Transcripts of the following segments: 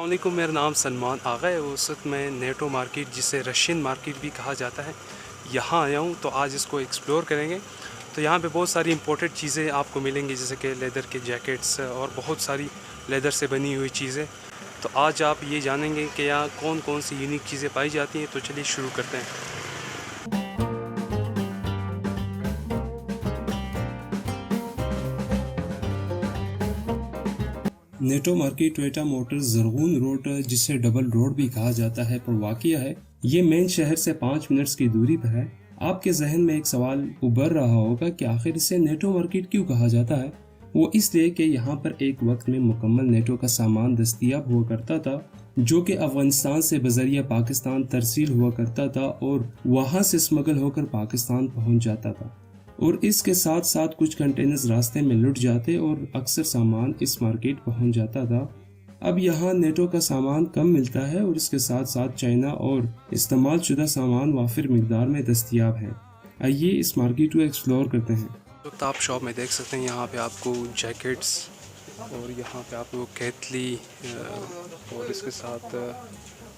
वालेकुम, मेरा नाम सलमान आगा है। उस वक्त मैं नेटो मार्केट, जिसे रशियन मार्केट भी कहा जाता है, यहाँ आया हूँ। तो आज इसको एक्सप्लोर करेंगे। तो यहाँ पे बहुत सारी इंपोर्टेड चीज़ें आपको मिलेंगी, जैसे कि लेदर के जैकेट्स और बहुत सारी लेदर से बनी हुई चीज़ें। तो आज आप ये जानेंगे कि यहाँ कौन कौन सी यूनिक चीज़ें पाई जाती हैं। तो चलिए शुरू करते हैं। नेटो मार्केट टोयोटा मोटर्स ज़रगून रोड, जिसे डबल रोड भी कहा जाता है, पर वाक़या है। ये मेन शहर से 5 मिनट्स की दूरी पर है। आपके जहन में एक सवाल उभर रहा होगा कि आखिर इसे नेटो मार्केट क्यों कहा जाता है। वो इसलिए कि यहाँ पर एक वक्त में मुकम्मल नेटो का सामान दस्तयाब हुआ करता था, जो कि अफगानिस्तान से बजरिया पाकिस्तान तरसील हुआ करता था और वहाँ से स्मगल होकर पाकिस्तान पहुँच जाता था। और इसके साथ साथ कुछ कंटेनर्स रास्ते में लुट जाते और अक्सर सामान इस मार्केट पहुंच जाता था। अब यहाँ नेटो का सामान कम मिलता है और इसके साथ साथ चाइना और इस्तेमाल शुदा सामान वाफिर मिकदार में दस्तयाब है। आइए इस मार्केट को एक्सप्लोर करते हैं। तो आप शॉप में देख सकते हैं, यहाँ पे आपको जैकेट्स और यहाँ पे आपको केतली और इसके साथ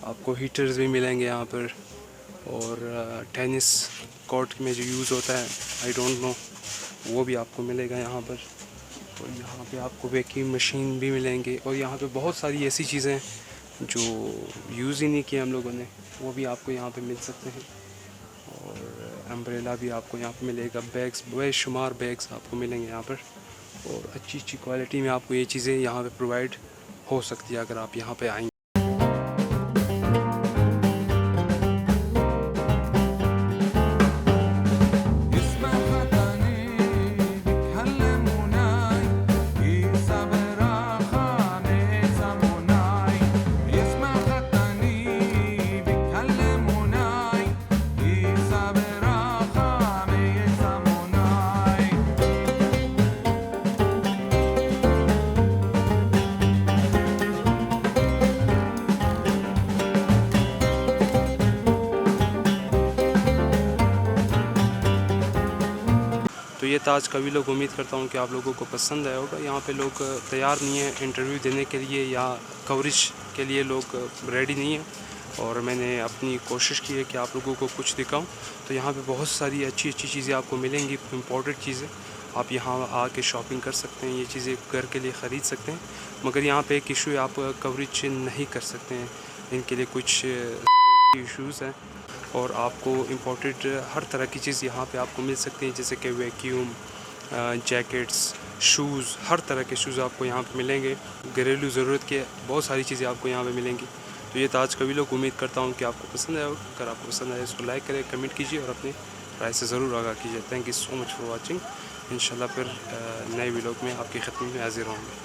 आपको हीटर्स भी मिलेंगे यहाँ पर। और टेनिस कोर्ट में जो यूज़ होता है, आई डोंट नो, वो भी आपको मिलेगा यहाँ पर। और यहाँ पे आपको वैक्यूम मशीन भी मिलेंगे। और यहाँ पे बहुत सारी ऐसी चीज़ें जो यूज़ ही नहीं किए हम लोगों ने, वो भी आपको यहाँ पे मिल सकते हैं। और अम्ब्रेला भी आपको यहाँ पे मिलेगा। बैग्स, बेशुमार बैग्स आपको मिलेंगे यहाँ पर। और अच्छी अच्छी क्वालिटी में आपको ये चीज़ें यहाँ पे प्रोवाइड हो सकती है अगर आप यहाँ पे आएंगे। तो ये ताज का भी लोग, उम्मीद करता हूँ कि आप लोगों को पसंद आया होगा। यहाँ पे लोग तैयार नहीं हैं इंटरव्यू देने के लिए या कवरेज के लिए, लोग रेडी नहीं हैं। और मैंने अपनी कोशिश की है कि आप लोगों को कुछ दिखाऊं। तो यहाँ पे बहुत सारी अच्छी अच्छी चीज़ें आपको मिलेंगी, इम्पोर्टेड चीज़ें। आप यहाँ आके शॉपिंग कर सकते हैं, ये चीज़ें घर के लिए ख़रीद सकते हैं। मगर यहाँ पे एक इशू है, आप कवरेज नहीं कर सकते हैं, इनके लिए कुछ सिक्योरिटी इश्यूज़ हैं। और आपको इम्पोर्टेड हर तरह की चीज़ यहाँ पे आपको मिल सकती है, जैसे कि वैक्यूम, जैकेट्स, शूज़, हर तरह के शूज़ आपको यहाँ पे मिलेंगे। घरेलू ज़रूरत के बहुत सारी चीज़ें आपको यहाँ पे मिलेंगी। तो ये ताज का भी लोग, उम्मीद करता हूँ कि आपको पसंद आया होगा। अगर आपको पसंद आए इसको लाइक करें, कमेंट कीजिए और अपनी राय से ज़रूर आगाह कीजिए। Thank you so much for watching. इंशाल्लाह फिर नए वीडियो में आपकी खिदमत में हाजिर होंगे।